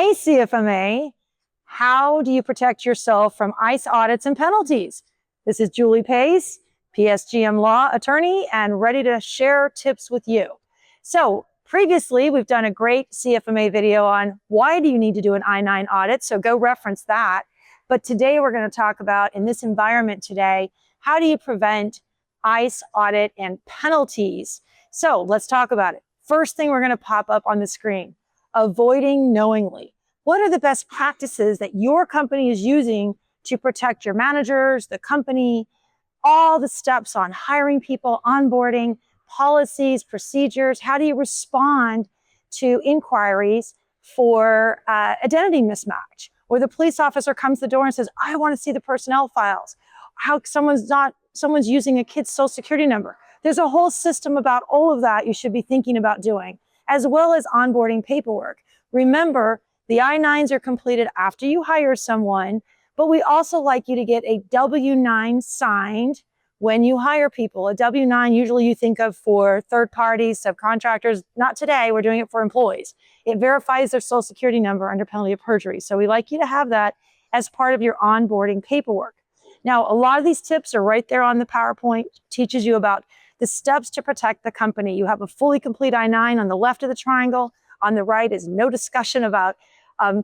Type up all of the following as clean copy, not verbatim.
Hey, CFMA, how do you protect yourself from ICE audits and penalties? This is Julie Pace, PSGM Law attorney, and ready to share tips with you. So previously, we've done a great CFMA video on why do you need to do an I-9 audit, so go reference that. But today we're going to talk about, in this environment today, how do you prevent ICE audit and penalties? So let's talk about it. First thing we're going to pop up on the screen. Avoiding knowingly. What are the best practices that your company is using to protect your managers, the company, all the steps on hiring people, onboarding, policies, procedures? How do you respond to inquiries for identity mismatch? Or the police officer comes to the door and says, I want to see the personnel files. How someone's using a kid's social security number. There's a whole system about all of that you should be thinking about doing, as well as onboarding paperwork. Remember, the I-9s are completed after you hire someone, but we also like you to get a W-9 signed when you hire people. A W-9 usually you think of for third parties, subcontractors. Not today, we're doing it for employees. It verifies their social security number under penalty of perjury. So we like you to have that as part of your onboarding paperwork. Now, a lot of these tips are right there on the PowerPoint, teaches you about the steps to protect the company. You have a fully complete I-9 on the left of the triangle. On the right is no discussion about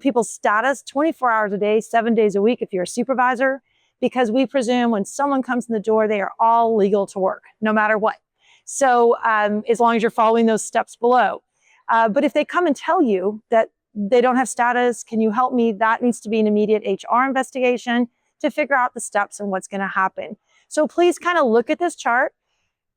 people's status 24 hours a day, 7 days a week if you're a supervisor, because we presume when someone comes in the door, they are all legal to work, no matter what. So as long as you're following those steps below. But if they come and tell you that they don't have status, can you help me? That needs to be an immediate HR investigation to figure out the steps and what's going to happen. So please kind of look at this chart.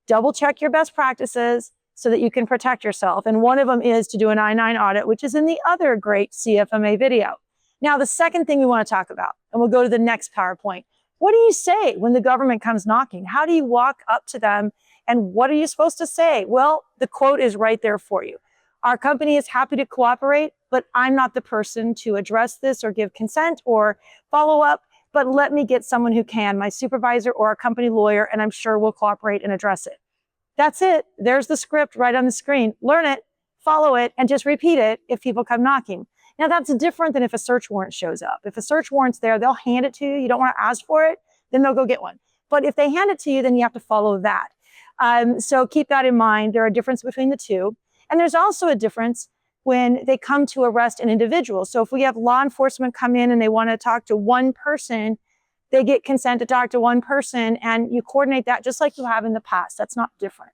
Double check your best practices so that you can protect yourself. And one of them is to do an I-9 audit, which is in the other great CFMA video. Now, the second thing we want to talk about, and we'll go to the next PowerPoint. What do you say when the government comes knocking? How do you walk up to them? And what are you supposed to say? Well, the quote is right there for you. Our company is happy to cooperate, but I'm not the person to address this or give consent or follow up. But let me get someone who can, my supervisor or our company lawyer, and I'm sure we'll cooperate and address it. That's it. There's the script right on the screen. Learn it, follow it, and just repeat it if people come knocking. Now, that's different than if a search warrant shows up. If a search warrant's there, they'll hand it to you. You don't want to ask for it, then they'll go get one. But if they hand it to you, then you have to follow that. So keep that in mind. There are a difference between the two. And there's also a difference when they come to arrest an individual. So if we have law enforcement come in and they want to talk to one person, they get consent to talk to one person and you coordinate that just like you have in the past. That's not different.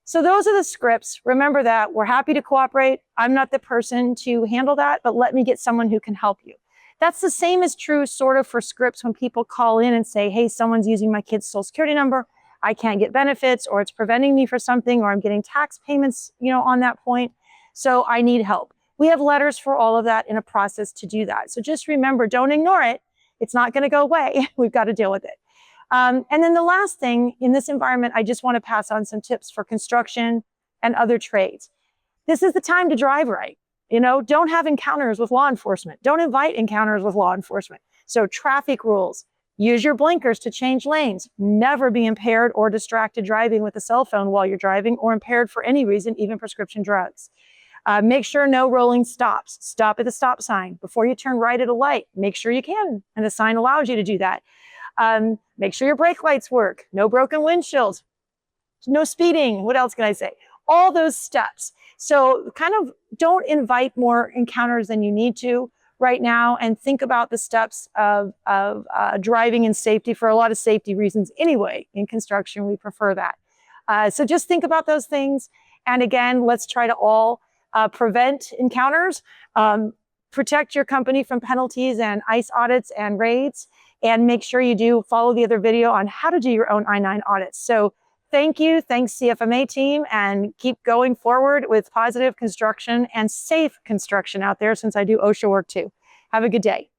So those are the scripts. Remember that. We're happy to cooperate. I'm not the person to handle that, but let me get someone who can help you. That's the same is true sort of for scripts when people call in and say, hey, someone's using my kid's social security number. I can't get benefits, or it's preventing me for something, or I'm getting tax payments, on that point. So I need help. We have letters for all of that in a process to do that. So just remember, don't ignore it. It's not going to go away. We've got to deal with it. And then the last thing in this environment, I just want to pass on some tips for construction and other trades. This is the time to drive right. Don't have encounters with law enforcement. Don't invite encounters with law enforcement. So traffic rules, use your blinkers to change lanes. Never be impaired or distracted driving with a cell phone while you're driving, or impaired for any reason, even prescription drugs. Make sure no rolling stops. Stop at the stop sign. Before you turn right at a light, make sure you can, and the sign allows you to do that. Make sure your brake lights work. No broken windshields. No speeding. What else can I say? All those steps. So kind of don't invite more encounters than you need to right now, and think about the steps of driving in safety for a lot of safety reasons anyway. In construction, we prefer that. So just think about those things. And again, let's try to all prevent encounters, protect your company from penalties and ICE audits and raids, and make sure you do follow the other video on how to do your own I-9 audits. So thank you. Thanks, CFMA team, and keep going forward with positive construction and safe construction out there, since I do OSHA work too. Have a good day.